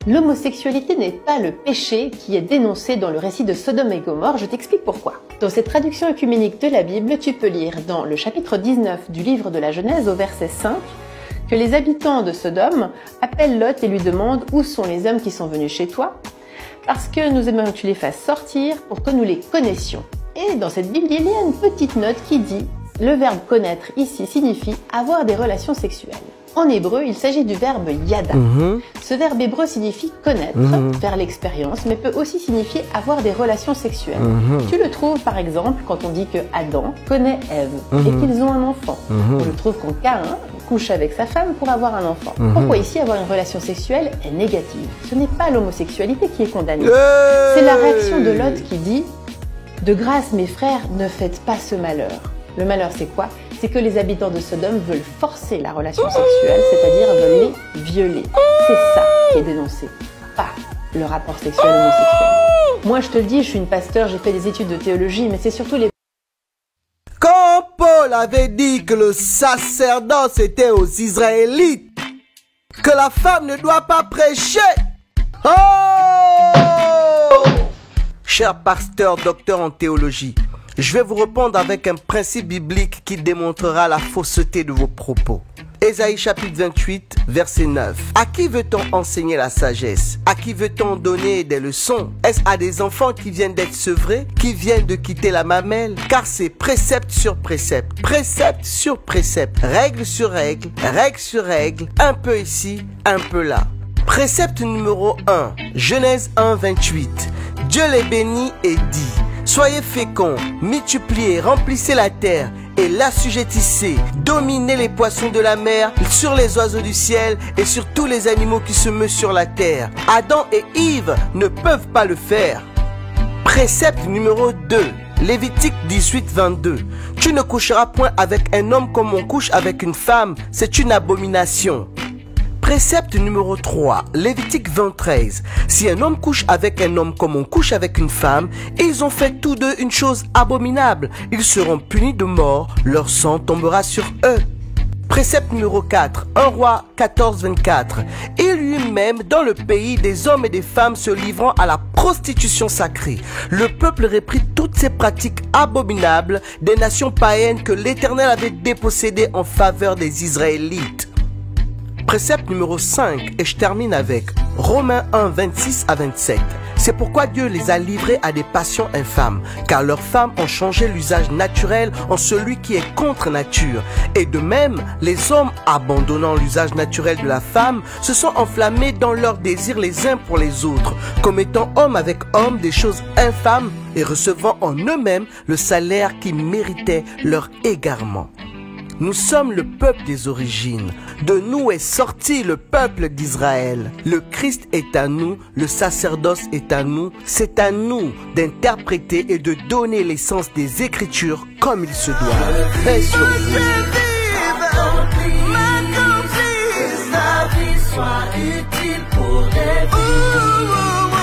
L'homosexualité n'est pas le péché qui est dénoncé dans le récit de Sodome et Gomorrhe, je t'explique pourquoi. Dans cette traduction œcuménique de la Bible, tu peux lire dans le chapitre 19 du livre de la Genèse au verset 5 que les habitants de Sodome appellent Lot et lui demandent « Où sont les hommes qui sont venus chez toi ?» Parce que nous aimerions que tu les fasses sortir pour que nous les connaissions. Et dans cette Bible, il y a une petite note qui dit « Le verbe connaître ici signifie avoir des relations sexuelles ». En hébreu, il s'agit du verbe yada. Ce verbe hébreu signifie connaître, faire l'expérience, mais peut aussi signifier avoir des relations sexuelles. Tu le trouves par exemple quand on dit que Adam connaît Ève et qu'ils ont un enfant. On le trouve quand Caïn couche avec sa femme pour avoir un enfant. Pourquoi ici avoir une relation sexuelle est négative? Ce n'est pas l'homosexualité qui est condamnée. C'est la réaction de Lot qui dit « De grâce mes frères, ne faites pas ce malheur ». Le malheur c'est quoi? C'est que les habitants de Sodome veulent forcer la relation sexuelle, c'est-à-dire veulent les violer. C'est ça qui est dénoncé, pas le rapport sexuel homosexuel. Moi je te le dis, je suis une pasteur, j'ai fait des études de théologie, mais c'est surtout les... Quand Paul avait dit que le sacerdoce était aux Israélites, que la femme ne doit pas prêcher. Oh! Cher pasteur, docteur en théologie, je vais vous répondre avec un principe biblique qui démontrera la fausseté de vos propos. Ésaïe chapitre 28, verset 9. À qui veut-on enseigner la sagesse? À qui veut-on donner des leçons? Est-ce à des enfants qui viennent d'être sevrés, qui viennent de quitter la mamelle? Car c'est précepte sur précepte, précepte sur précepte, règle sur règle, règle sur règle, un peu ici, un peu là. Précepte numéro 1, Genèse 1, 28. Dieu les bénit et dit: soyez féconds, multipliez, remplissez la terre et l'assujettissez, dominez les poissons de la mer, sur les oiseaux du ciel et sur tous les animaux qui se meuvent sur la terre. Adam et Ève ne peuvent pas le faire. Précepte numéro 2, Lévitique 18, 22. Tu ne coucheras point avec un homme comme on couche avec une femme, c'est une abomination. Précepte numéro 3, Lévitique 20, 13. Si un homme couche avec un homme comme on couche avec une femme, et ils ont fait tous deux une chose abominable, ils seront punis de mort, leur sang tombera sur eux. Précepte numéro 4, 1 Roi 14, 24. Il y eut même dans le pays des hommes et des femmes se livrant à la prostitution sacrée. Le peuple reprit toutes ces pratiques abominables des nations païennes que l'Éternel avait dépossédées en faveur des Israélites. Précepte numéro 5, et je termine avec Romains 1, 26 à 27. C'est pourquoi Dieu les a livrés à des passions infâmes, car leurs femmes ont changé l'usage naturel en celui qui est contre nature. Et de même, les hommes, abandonnant l'usage naturel de la femme, se sont enflammés dans leurs désirs les uns pour les autres, commettant homme avec homme des choses infâmes et recevant en eux-mêmes le salaire qui méritait leur égarement. Nous sommes le peuple des origines. De nous est sorti le peuple d'Israël. Le Christ est à nous, le sacerdoce est à nous. C'est à nous d'interpréter et de donner l'essence des Écritures comme il se doit. Paix sur vous. Ma vie soit utile pour des vies.